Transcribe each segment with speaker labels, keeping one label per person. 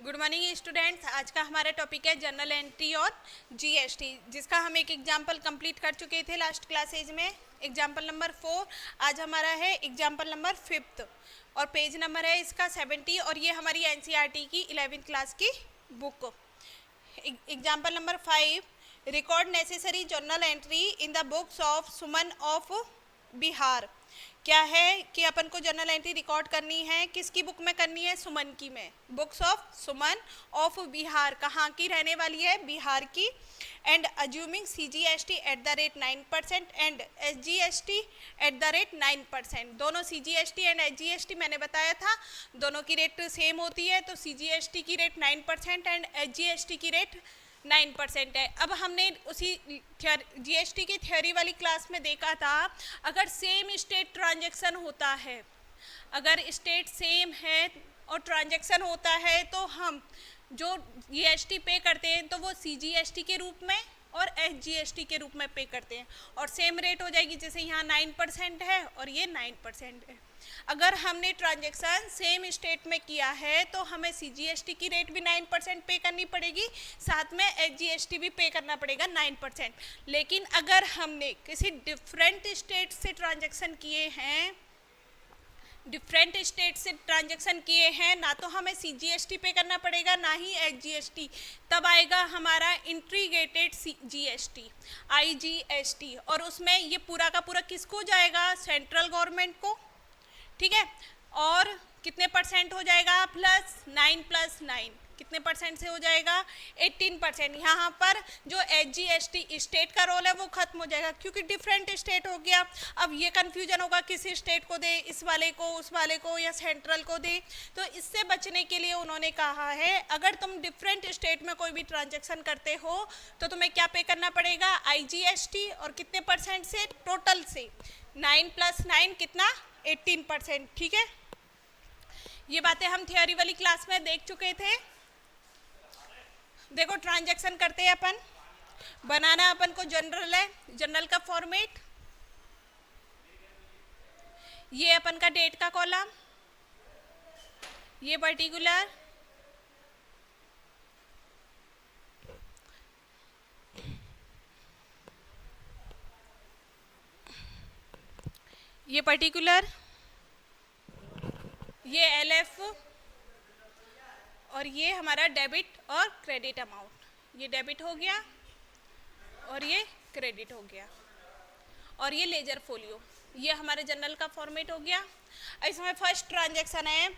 Speaker 1: Good morning students. आज का हमारा टॉपिक है जर्नल एंट्री और जीएसटी, जिसका हम एक एग्जाम्पल कंप्लीट कर चुके थे लास्ट क्लासेज में। Example number 4। आज हमारा है एग्जाम्पल नंबर 5 और पेज नंबर है इसका 70 और ये हमारी एनसीईआरटी की 11th क्लास की book. Example number 5, record necessary journal entry in the books of Suman of Bihar. क्या है कि अपन को जर्नल एंट्री रिकॉर्ड करनी है, किसकी बुक में करनी है? सुमन की में। Books of Suman of Bihar, कहाँ की रहने वाली है? बिहार की। And assuming CGST at the rate 9% and SGST at the rate 9%। दोनों CGST एंड SGST मैंने बताया था दोनों की रेट सेम होती है, तो CGST की रेट 9% एंड SGST की रेट 9% है। अब हमने उसी GST की थ्योरी वाली क्लास में देखा था, अगर सेम स्टेट ट्रांजैक्शन होता है, अगर स्टेट सेम है और ट्रांजैक्शन होता है तो हम जो GST पे करते हैं तो वो CGST के रूप में और SGST के रूप में पे करते हैं और सेम रेट हो जाएगी। जैसे यहाँ 9% है और ये 9% है। अगर हमने ट्रांजैक्शन सेम स्टेट में किया है तो हमें CGST की रेट भी 9% पे करनी पड़ेगी, साथ में SGST भी पे करना पड़ेगा 9%। लेकिन अगर हमने किसी डिफरेंट स्टेट से ट्रांजैक्शन किए हैं, डिफरेंट स्टेट से ट्रांजैक्शन किए हैं, ना तो हमें CGST पे करना पड़ेगा ना ही SGST, तब आएगा हमारा इंटीग्रेटेड GST IGST और उसमें ये पूरा का पूरा किसको जाएगा? सेंट्रल गवर्नमेंट को। ठीक है, और कितने परसेंट हो जाएगा? +9 कितने परसेंट से हो जाएगा? 18%। यहाँ पर जो SGST स्टेट का रोल है वो खत्म हो जाएगा क्योंकि डिफरेंट स्टेट हो गया। अब ये कन्फ्यूजन होगा किसी स्टेट को दे, इस वाले को, उस वाले को या सेंट्रल को दे। तो इससे बचने के लिए उन्होंने कहा है अगर तुम डिफरेंट स्टेट में कोई भी ट्रांजेक्शन करते हो तो तुम्हें क्या पे करना पड़ेगा? IGST। और कितने परसेंट से? टोटल से 9 + 9 कितना? 18%। ठीक है, ये बातें हम थियोरी वाली क्लास में देख चुके थे। देखो ट्रांजैक्शन करते हैं अपन, बनाना अपन को जनरल है, जनरल का फॉर्मेट, ये अपन का डेट का कॉलम, ये पर्टिकुलर, ये पर्टिकुलर, ये LF और ये हमारा डेबिट और क्रेडिट अमाउंट। ये डेबिट हो गया और ये क्रेडिट हो गया और ये लेजर फोलियो, ये हमारे जनरल का फॉर्मेट हो गया। इसमें फर्स्ट ट्रांजैक्शन है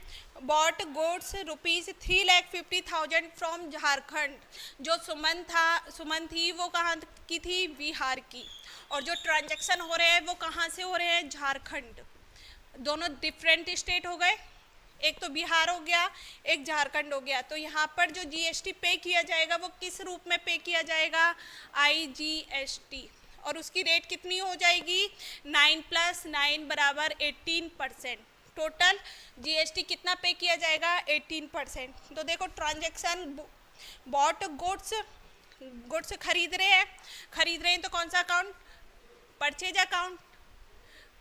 Speaker 1: बॉट गुड्स ₹3,50,000 फ्रॉम झारखंड। जो सुमन थी वो कहाँ की थी? बिहार की। और जो ट्रांजैक्शन हो रहे हैं वो कहाँ से हो रहे हैं? झारखंड। दोनों डिफरेंट स्टेट हो गए, एक तो बिहार हो गया, एक झारखंड हो गया। तो यहाँ पर जो GST पे किया जाएगा वो किस रूप में पे किया जाएगा? IGST। और उसकी रेट कितनी हो जाएगी? 9 + 9 = 18%। टोटल GST कितना पे किया जाएगा? 18%। तो देखो ट्रांजैक्शन बॉट गुड्स खरीद रहे हैं तो कौन सा account? Purchase account,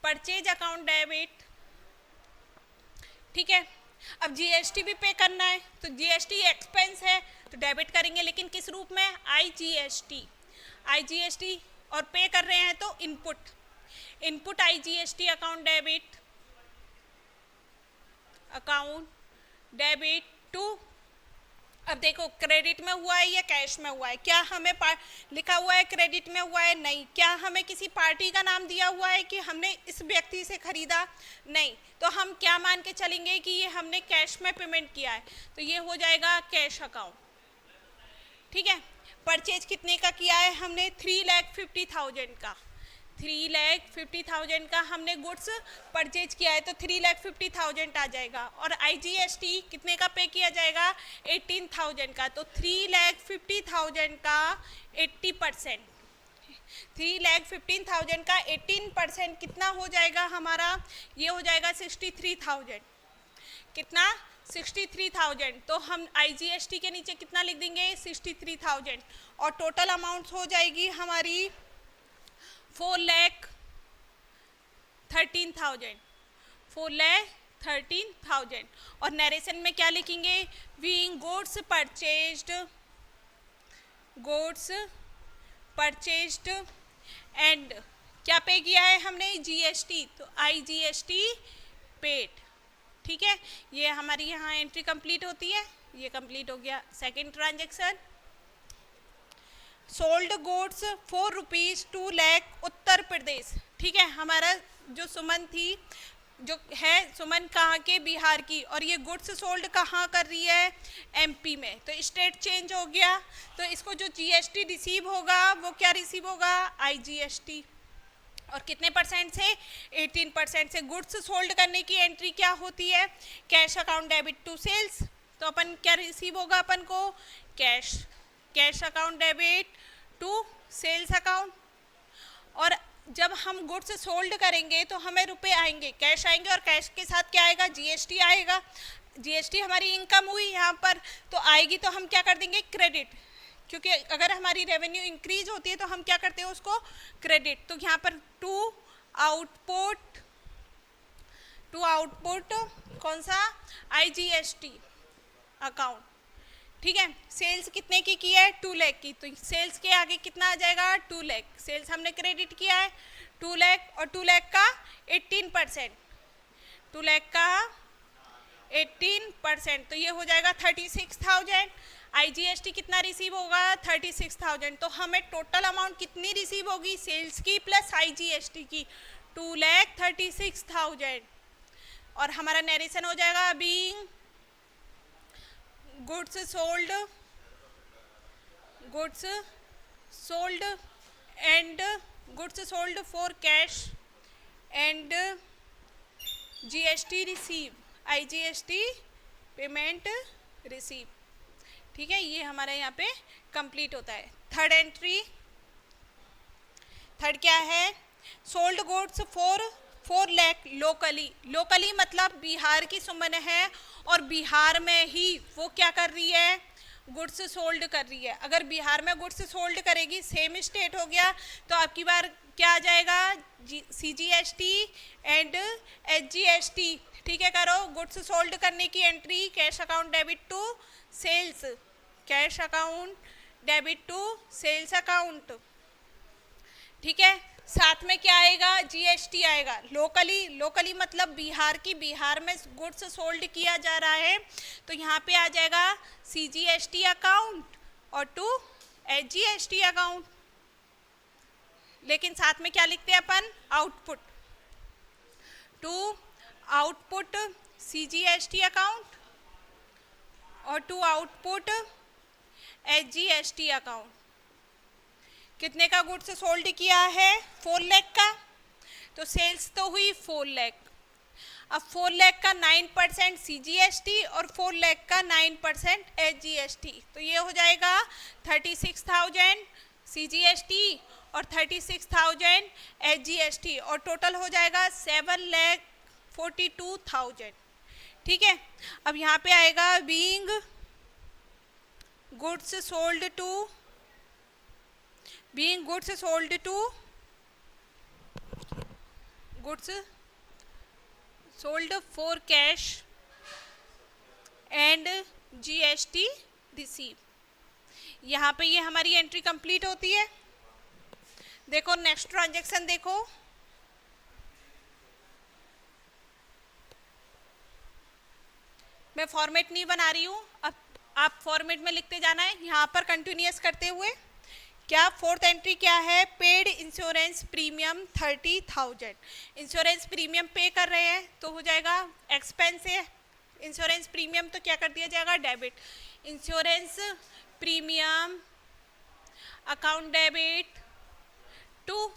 Speaker 1: purchase account debit. ठीक है, अब GST भी पे करना है तो GST एक्सपेंस है तो डेबिट करेंगे, लेकिन किस रूप में? IGST। और पे कर रहे हैं तो input IGST account debit to. अब देखो क्रेडिट में हुआ है या कैश में हुआ है? क्या हमें लिखा हुआ है क्रेडिट में हुआ है? नहीं। क्या हमें किसी पार्टी का नाम दिया हुआ है कि हमने इस व्यक्ति से खरीदा? नहीं। तो हम क्या मान के चलेंगे कि ये हमने कैश में पेमेंट किया है, तो ये हो जाएगा कैश अकाउंट। ठीक है, परचेज कितने का किया है हमने? 3,50,000 का। 3,50,000 का हमने गुड्स परचेज किया है तो 3,50,000 आ जाएगा। और IGST कितने का पे किया जाएगा? 18,000 का। तो 3,50,000 का 80%, 3,15,000 का 18% कितना हो जाएगा हमारा? ये हो जाएगा 63,000। कितना? 63,000। तो हम IGST के नीचे कितना लिख देंगे? 63,000 और टोटल अमाउंट हो जाएगी हमारी 4,13,000। 13,000। और नरेशन में क्या लिखेंगे, बीइंग गुड्स परचेज्ड एंड क्या पे किया है हमने, जीएसटी, तो IGST पेड। ठीक है, ये हमारी यहाँ एंट्री कंप्लीट होती है, ये कंप्लीट हो गया। Second transaction, sold goods ₹4 2 lakh Uttar Pradesh. ठीक है, हमारा जो सुमन थी, जो है सुमन कहाँ के, बिहार की, और ये गुड्स सोल्ड कहाँ कर रही है, MP में, तो स्टेट चेंज हो गया। तो इसको जो GST रिसीव होगा वो क्या रिसीव होगा, IGST। और कितने परसेंट से, 18% से। गुड्स सोल्ड करने की एंट्री क्या होती है, cash account debit to sales, तो अपन क्या रिसीव होगा अपन को, cash account debit to sales account. और जब हम गुड्स सोल्ड करेंगे तो हमें रुपए आएंगे, कैश आएंगे, और कैश के साथ क्या आएगा, GST आएगा। GST हमारी इनकम हुई यहाँ पर, तो आएगी तो हम क्या कर देंगे, क्रेडिट, क्योंकि अगर हमारी रेवेन्यू इंक्रीज होती है तो हम क्या करते हैं उसको क्रेडिट। तो यहाँ पर टू आउटपुट कौन सा, IGST अकाउंट। ठीक है, सेल्स कितने की है, 2 लाख की, तो सेल्स के आगे कितना आ जाएगा, 2 लाख। सेल्स हमने क्रेडिट किया है 2 लाख, और 2 लाख का 18%, 2 लाख का 18%, तो ये हो जाएगा 36,000। IGST कितना रिसीव होगा, 36,000। तो हमें टोटल अमाउंट कितनी रिसीव होगी, सेल्स की प्लस IGST की, 2,36,000। और हमारा नरेशन हो जाएगा, being goods sold and goods sold for cash and GST receive, IGST payment receive. ठीक है, ये हमारा यहाँ पे कंप्लीट होता है। थर्ड एंट्री, थर्ड क्या है, sold goods for 4 lakh locally मतलब बिहार की सुमन है, और बिहार में ही वो क्या कर रही है, गुड्स सोल्ड कर रही है। अगर बिहार में गुड्स सोल्ड करेगी, सेम स्टेट हो गया, तो आपकी बार क्या आ जाएगा, CGST एंड SGST। ठीक है, करो गुड्स सोल्ड करने की entry, cash account debit to sales, cash account debit to sales account. ठीक है, साथ में क्या आएगा, GST आएगा। लोकली मतलब बिहार की, बिहार में गुड्स सोल्ड किया जा रहा है, तो यहाँ पे आ जाएगा CGST अकाउंट और टू SGST अकाउंट। लेकिन साथ में क्या लिखते हैं अपन, output, to output CGST account और टू आउटपुट SGST अकाउंट। कितने का गुड्स सोल्ड किया है, 4 लाख का, तो सेल्स तो हुई 4 लाख। अब 4 लाख का 9% CGST और 4 लाख का 9% SGST, तो ये हो जाएगा 36,000 CGST और 36,000 SGST, और टोटल हो जाएगा 7,42,000। ठीक है, अब यहाँ पे आएगा being goods sold for cash and GST receive. यहाँ पे ये हमारी एंट्री कंप्लीट होती है। देखो नेक्स्ट ट्रांजैक्शन देखो, मैं फॉर्मेट नहीं बना रही हूँ, अब आप फॉर्मेट में लिखते जाना है यहाँ पर कंटिन्यूअस करते हुए। क्या फोर्थ एंट्री क्या है, paid insurance premium 30,000। Insurance premium पे कर रहे हैं तो हो जाएगा एक्सपेंस है, इंश्योरेंस प्रीमियम तो क्या कर दिया जाएगा, debit. Insurance premium account debit to,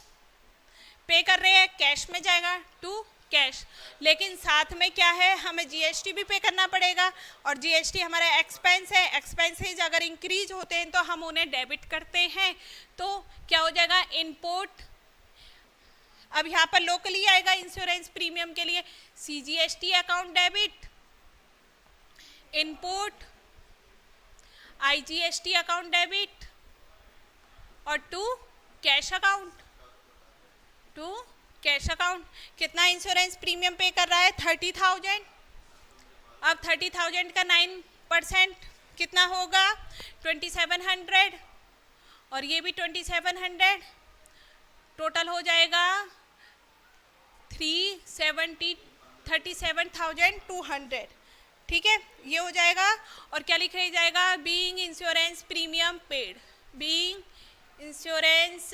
Speaker 1: pay कर रहे हैं कैश में जाएगा टू कैश, लेकिन साथ में क्या है, हमें GST भी पे करना पड़ेगा, और GST हमारा एक्सपेंस है। एक्सपेंसेज अगर इंक्रीज होते हैं तो हम उन्हें डेबिट करते हैं, तो क्या हो जाएगा, इनपुट। अब यहाँ पर लोकली आएगा इंश्योरेंस प्रीमियम के लिए, CGST account debit, input IGST account debit, और टू कैश अकाउंट, कितना इंश्योरेंस प्रीमियम पे कर रहा है, 30,000। अब 30,000 का 9% कितना होगा 2700 और ये भी 2700, टोटल हो जाएगा 37,200। ठीक है, ये हो जाएगा। और क्या लिख रही जाएगा, being insurance premium paid, being insurance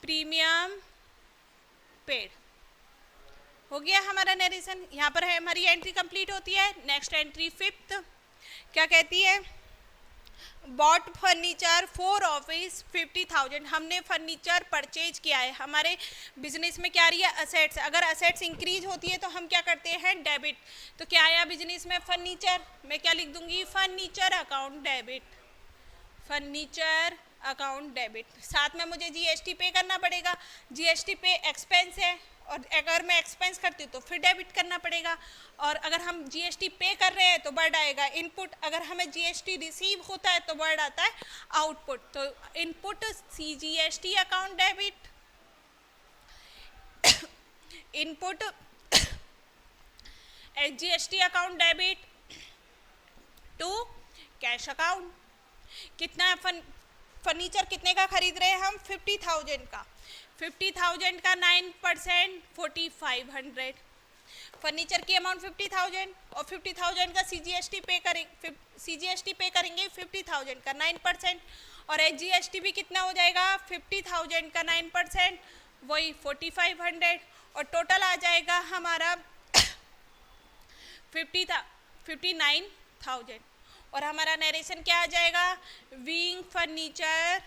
Speaker 1: premium paid. हो गया हमारा नरेशन। यहाँ पर है हमारी एंट्री कंप्लीट होती है। नेक्स्ट एंट्री 5th क्या कहती है, बॉट फर्नीचर फॉर ऑफिस 50,000। हमने फर्नीचर परचेज किया है। हमारे बिजनेस में क्या रही है, असेट्स। अगर असेट्स इंक्रीज होती है तो हम क्या करते हैं, डेबिट। तो क्या आया बिजनेस में, फर्नीचर। मैं क्या लिख दूंगी, furniture account debit, furniture account debit. साथ में मुझे जीएसटी पे करना पड़ेगा। जीएसटी पे एक्सपेंस है और अगर मैं एक्सपेंस करती हूँ तो फिर डेबिट करना पड़ेगा। और अगर हम जीएसटी पे कर रहे हैं तो वर्ड आएगा इनपुट। अगर हमें जीएसटी रिसीव होता है तो वर्ड आता है आउटपुट। तो input CGST account debit, input HGST account debit to cash account. कितना फर्नीचर कितने का खरीद रहे हैं हम, 50,000 का। 50,000 का 9% 4,500। फर्नीचर की अमाउंट 50,000 और 50,000 का सीजीएसटी पे करेंगे, सीजीएसटी पे करेंगे 50,000 का 9%। और एचजीएसटी भी कितना हो जाएगा, 50,000 का 9% वही 4,500। और टोटल आ जाएगा हमारा 59,000। और हमारा नरेशन क्या आ जाएगा, being furniture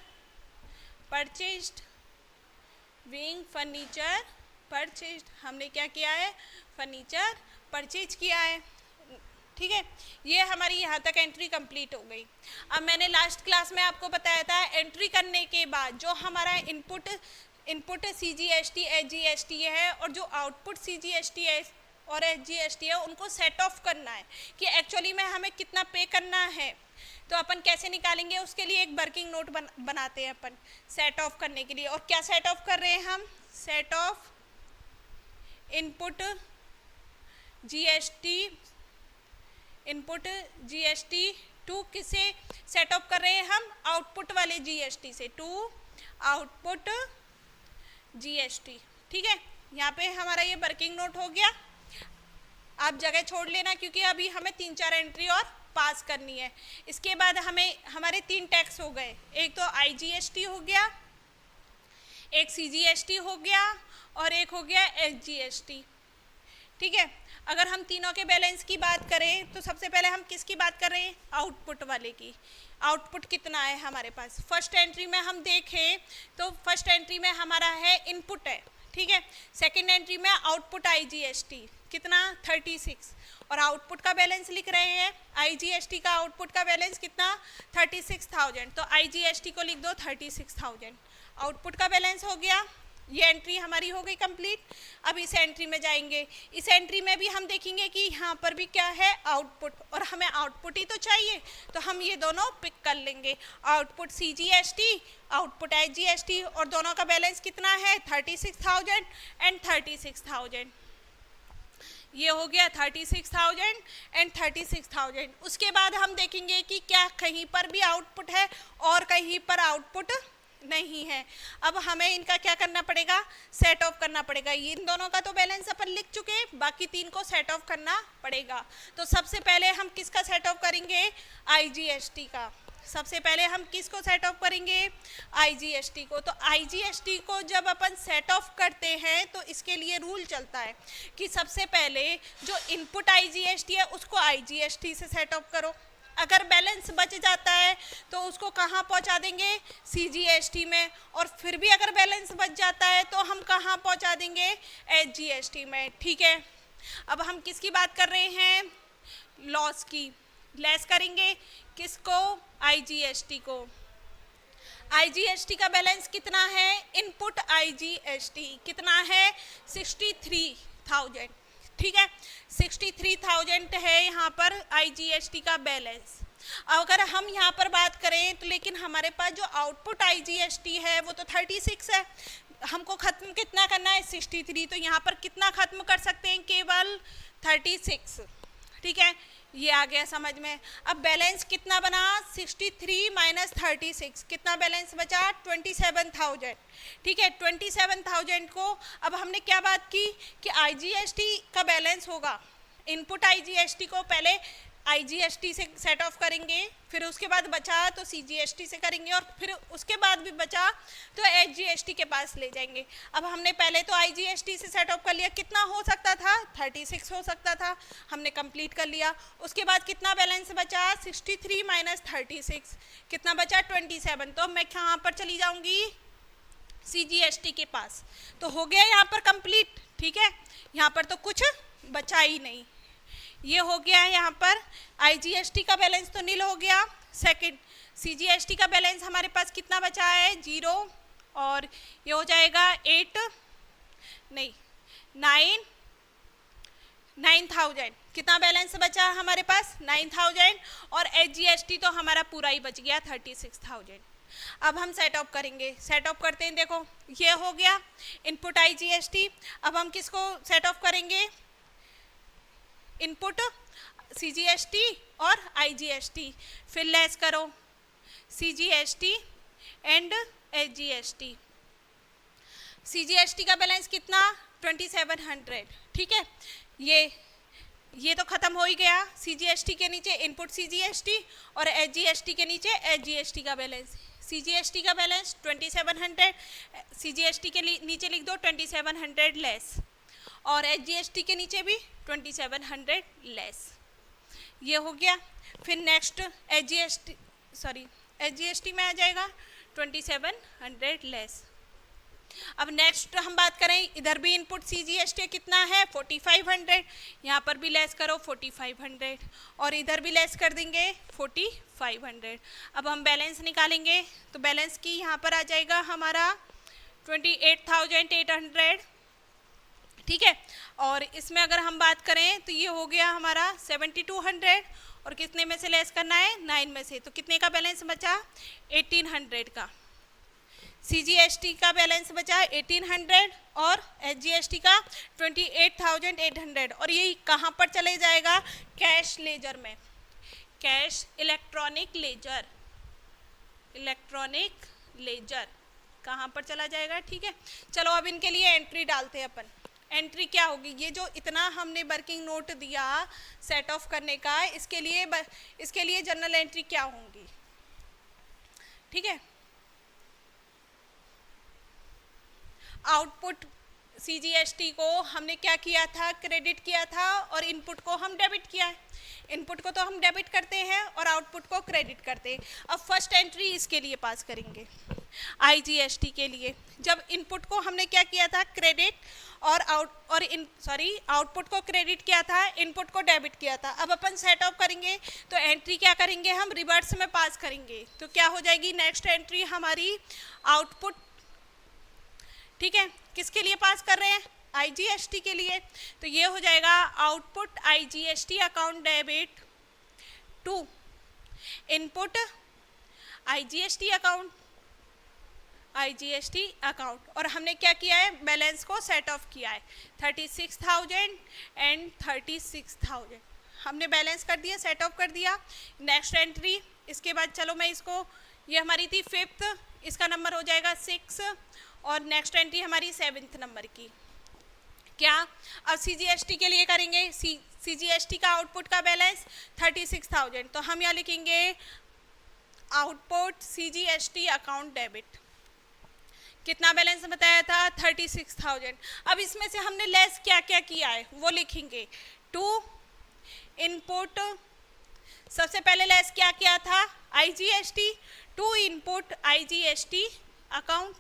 Speaker 1: purchased, being furniture purchased. हमने क्या किया है, फर्नीचर परचेज किया है। ठीक है, ये हमारी यहाँ तक एंट्री कंप्लीट हो गई। अब मैंने लास्ट क्लास में आपको बताया था एंट्री करने के बाद जो हमारा इनपुट सीजीएसटी एचजीएसटी है और जो आउटपुट सीजीएसटी है और एचजीएसटी है उनको सेट ऑफ करना है कि एक्चुअली में हमें कितना पे करना है। तो अपन कैसे निकालेंगे, उसके लिए एक वर्किंग नोट बनाते हैं अपन सेट ऑफ करने के लिए। और क्या सेट ऑफ कर रहे हैं हम, set off input GST, input GST to किसे सेट ऑफ कर रहे हैं हम, आउटपुट वाले जीएसटी से, टू आउटपुट जीएसटी। ठीक है, यहाँ पे हमारा ये वर्किंग नोट हो गया। आप जगह छोड़ लेना क्योंकि अभी हमें 3-4 एंट्री और पास करनी है। इसके बाद हमारे 3 टैक्स हो गए, एक तो आईजीएसटी हो गया, एक सीजीएसटी हो गया और एक हो गया एचजीएसटी। ठीक है, अगर हम तीनों के बैलेंस की बात करें तो सबसे पहले हम किसकी बात कर रहे हैं, आउटपुट वाले की। आउटपुट कितना है हमारे पास, फर्स्ट एंट्री में हम देखें तो फर्स्ट एंट्री में हमारा है इनपुट है। ठीक है, सेकंड एंट्री में आउटपुट आईजीएसटी कितना 36 और आउटपुट का बैलेंस लिख रहे हैं। आईजीएसटी का आउटपुट का बैलेंस कितना 36,000, तो आईजीएसटी को लिख दो 36,000। आउटपुट का बैलेंस हो गया, ये एंट्री हमारी हो गई कंप्लीट। अब इस एंट्री में जाएंगे, इस एंट्री में भी हम देखेंगे कि यहाँ पर भी क्या है, आउटपुट, और हमें आउटपुट ही तो चाहिए तो हम ये दोनों पिक कर लेंगे, आउटपुट सीजीएसटी, आउटपुट एचजीएसटी, और दोनों का बैलेंस कितना है 36,000 एंड 36,000। ये हो गया 36,000 एंड 36,000। उसके बाद हम देखेंगे कि क्या कहीं पर भी आउटपुट है और कहीं पर आउटपुट नहीं है। अब हमें इनका क्या करना पड़ेगा, सेट ऑफ करना पड़ेगा। इन दोनों का तो बैलेंस अपन लिख चुके हैं, बाकी 3 को सेट ऑफ करना पड़ेगा। तो सबसे पहले हम किसका सेट ऑफ करेंगे, आईजीएसटी का। सबसे पहले हम किसको सेट ऑफ करेंगे, आईजीएसटी को। तो आईजीएसटी को जब अपन सेट ऑफ करते हैं तो इसके लिए रूल चलता है कि सबसे पहले जो इनपुट आईजीएसटी है उसको आईजीएसटी से सेट ऑफ करो। अगर बैलेंस बच जाता है तो उसको कहाँ पहुँचा देंगे, सीजीएसटी में। और फिर भी अगर बैलेंस बच जाता है तो हम कहाँ पहुँचा देंगे, एचजीएसटी में। ठीक है, अब हम किसकी बात कर रहे हैं, लॉस की। लेस करेंगे किसको, आईजीएसटी को। आईजीएसटी का बैलेंस कितना है, इनपुट आईजीएसटी कितना है 63,000। ठीक है, 63,000 है यहाँ पर आईजीएसटी का बैलेंस। अगर हम यहाँ पर बात करें तो लेकिन हमारे पास जो आउटपुट आईजीएसटी है वो तो 36 है, हमको खत्म कितना करना है 63। तो यहाँ पर कितना खत्म कर सकते हैं, केवल 36, ठीक है, ये आ गया समझ में। अब बैलेंस कितना बना, 63 माइनस 36, कितना बैलेंस बचा, 27,000, ठीक है। 27,000 को अब हमने क्या बात की कि आईजीएसटी का बैलेंस होगा, इनपुट आईजीएसटी को पहले आईजीएसटी से सेट ऑफ करेंगे, फिर उसके बाद बचा तो सीजीएसटी से करेंगे, और फिर उसके बाद भी बचा तो एचजीएसटी के पास ले जाएंगे। अब हमने पहले तो आईजीएसटी से सेट ऑफ कर लिया, कितना हो सकता था, 36 हो सकता था, हमने कंप्लीट कर लिया। उसके बाद कितना बैलेंस बचा, 63 माइनस 36, कितना बचा, 27। तो मैं कहाँ पर चली जाऊँगी, सीजीएसटी के पास, तो हो गया यहाँ पर कंप्लीट, ठीक है। यहाँ पर तो कुछ बचा ही नहीं, ये हो गया है यहाँ पर। आईजीएसटी का बैलेंस तो नील हो गया। सेकंड, सीजीएसटी का बैलेंस हमारे पास कितना बचा है, 0, और ये हो जाएगा 9,000, कितना बैलेंस बचा हमारे पास, 9,000, और एचजीएसटी तो हमारा पूरा ही बच गया 36,000। अब हम सेट ऑफ करेंगे, सेट ऑफ करते हैं, देखो ये हो गया इनपुट आईजीएसटी। अब हम किसको सेट ऑफ करेंगे, इनपुट सीजीएसटी और आईजीएसटी, फिर लेस करो सीजीएसटी एंड एचजीएसटी। सीजीएसटी का बैलेंस कितना, 2700, ठीक है। ये तो खत्म हो ही गया, सीजीएसटी के नीचे इनपुट सीजीएसटी और एचजीएसटी के नीचे एचजीएसटी का बैलेंस। सीजीएसटी का बैलेंस 2700, सीजीएसटी के नीचे लिख दो 2700 लेस, और एचजीएसटी के नीचे भी 2700 लेस, ये हो गया। फिर नेक्स्ट एचजीएसटी में आ जाएगा 2700 लेस। अब नेक्स्ट हम बात करें, इधर भी इनपुट सीजीएसटी कितना है, 4500, यहाँ पर भी लेस करो 4500, और इधर भी लेस कर देंगे 4500। अब हम बैलेंस निकालेंगे, तो बैलेंस की यहाँ पर आ जाएगा हमारा 28,800, ठीक है। और इसमें अगर हम बात करें तो ये हो गया हमारा 7200, और कितने में से लेस करना है, 9 में से, तो कितने का बैलेंस बचा, 1800 का। सीजीएसटी का बैलेंस बचा 1800 और एचजीएसटी का 28,800, और ये कहाँ पर चले जाएगा, कैश लेजर में, कैश इलेक्ट्रॉनिक लेजर कहाँ पर चला जाएगा, ठीक है। चलो अब इनके लिए एंट्री डालते हैं अपन। एंट्री क्या होगी, ये जो इतना हमने वर्किंग नोट दिया सेट ऑफ करने का, इसके लिए जर्नल एंट्री क्या होंगी, ठीक है। आउटपुट सीजीएसटी को हमने क्या किया था, क्रेडिट किया था, और इनपुट को हम डेबिट किया है। इनपुट को तो हम डेबिट करते हैं और आउटपुट को क्रेडिट करते हैं। अब फर्स्ट एंट्री इसके लिए पास करेंगे, आईजीएसटी के लिए। जब इनपुट को हमने क्या किया था, क्रेडिट, और आउटपुट को क्रेडिट किया था, इनपुट को डेबिट किया था। अब अपन सेट ऑफ करेंगे तो एंट्री क्या करेंगे, हम रिवर्स में पास करेंगे, तो क्या हो जाएगी नेक्स्ट एंट्री हमारी, आउटपुट, ठीक है। किसके लिए पास कर रहे हैं, आईजीएसटी के लिए, तो ये हो जाएगा output IGST account debit to input IGST account, और हमने क्या किया है, बैलेंस को सेट ऑफ किया है 36,000 एंड 36,000, हमने बैलेंस कर दिया, सेट ऑफ कर दिया। नेक्स्ट एंट्री, इसके बाद चलो मैं इसको, ये हमारी थी 5th, इसका नंबर हो जाएगा 6, और नेक्स्ट एंट्री हमारी 7th नंबर की। क्या, अब सीजीएसटी के लिए करेंगे, सीजीएसटी का आउटपुट का बैलेंस 36,000, तो हम यहाँ लिखेंगे आउटपुट सीजीएसटी अकाउंट डेबिट, कितना बैलेंस बताया था, 36,000। अब इसमें से हमने लेस क्या क्या किया है वो लिखेंगे, टू इनपुट, सबसे पहले लेस क्या किया था, IGST, to input IGST account,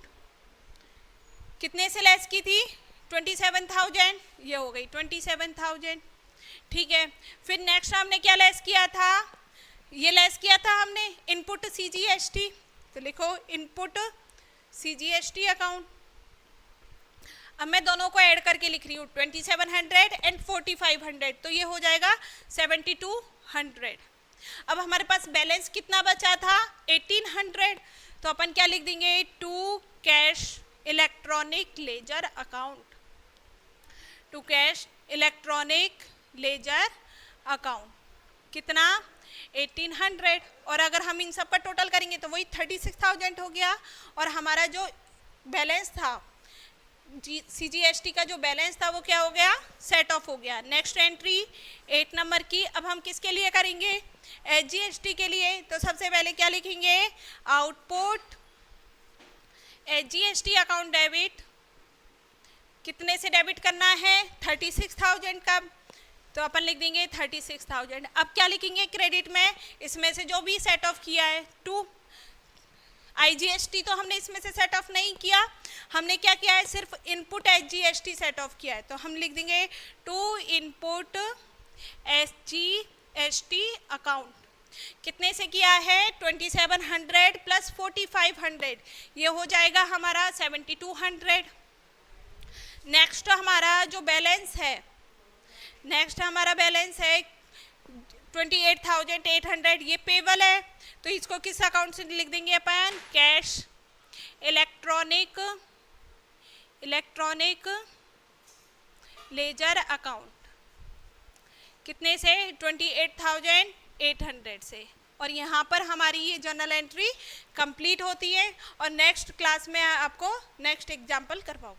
Speaker 1: कितने से लेस की थी, 27,000, ये हो गई 27,000, ठीक है। फिर नेक्स्ट हमने क्या लेस किया था, ये लेस किया था हमने इनपुट सीजीएसटी, तो लिखो इनपुट सीजीएसटी अकाउंट। अब मैं दोनों को ऐड करके लिख रही हूँ 2700 एंड 4500, तो ये हो जाएगा 7200। अब हमारे पास बैलेंस कितना बचा था, 1800, तो अपन क्या लिख देंगे, to cash electronic ledger account, to cash electronic ledger account कितना 1800, और अगर हम इन सब का टोटल करेंगे तो वही 36,000 हो गया, और हमारा जो बैलेंस था CGST का जो बैलेंस था वो क्या हो गया, सेट ऑफ हो गया। नेक्स्ट एंट्री 8 नंबर की, अब हम किसके लिए करेंगे, SGST के लिए। तो सबसे पहले क्या लिखेंगे, आउटपुट SGST अकाउंट डेबिट, कितने से डेबिट करना है, 36,000 का, तो अपन लिख देंगे 36,000। अब क्या लिखेंगे क्रेडिट में, इसमें से जो भी सेट ऑफ किया है टू IGST, तो हमने इसमें से सेट ऑफ नहीं किया, हमने क्या किया है, सिर्फ इनपुट SGST सेट ऑफ किया है, तो हम लिख देंगे टू इनपुट SGST अकाउंट। कितने से किया है, 2700 प्लस 4500, ये हो जाएगा हमारा 7200। नेक्स्ट हमारा जो बैलेंस है, नेक्स्ट हमारा बैलेंस है 28,800, ये पेबल है, तो इसको किस अकाउंट से लिख देंगे अपन, कैश इलेक्ट्रॉनिक लेजर अकाउंट। कितने से, 28,800 से। और यहाँ पर हमारी ये जर्नल एंट्री कंप्लीट होती है, और नेक्स्ट क्लास में आपको नेक्स्ट एग्जाम्पल करवाऊँ।